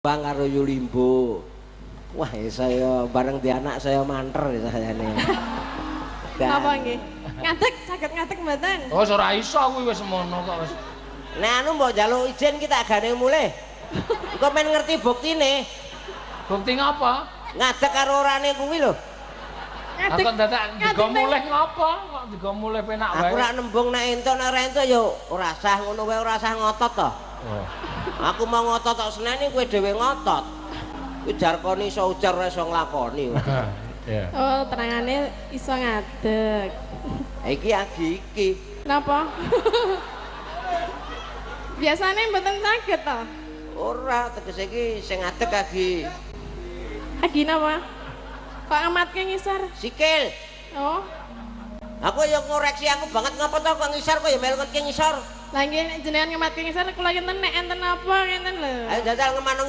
Bang karo Yulimbo. Wah, saya bareng di anak saya manter saya nih. Napa nggih? Ngadeg, saged ngadeg mboten? Oh, ora iso kuwi wis semono kok wis. Nah, anu mbok njaluk izin kita agane mulih. Engko men ngerti buktine. Bukti ngapa? Ngadeg karo orane kuwi lho. Aku dadak digo mulih ngapa? Kok digo mulih penak wae. Aku rak nembung nek entuk nek ora entuk ya ora sah ngono wae ora sah ngotot to. Oh. Aku mau ngotot tok seneni kowe dhewe ngotot. Kuwi jarkoni iso ujar ora iso nglakoni. Iya. Oh, terangane iso ngadeg. Iki iki. Napa? Biasane mboten saged to. Ora tegese iki sing ngadeg agi. Agi napa? Kok ngamatke ngisor? Sikil. Oh. Aku ya ngoreksi aku banget ngapa to kok ngisor kok ya melu ngisor. Lah nggih jenengan ngamatke ngisor kula enten nek enten apa ngenten lho. Ayo jajal ngemano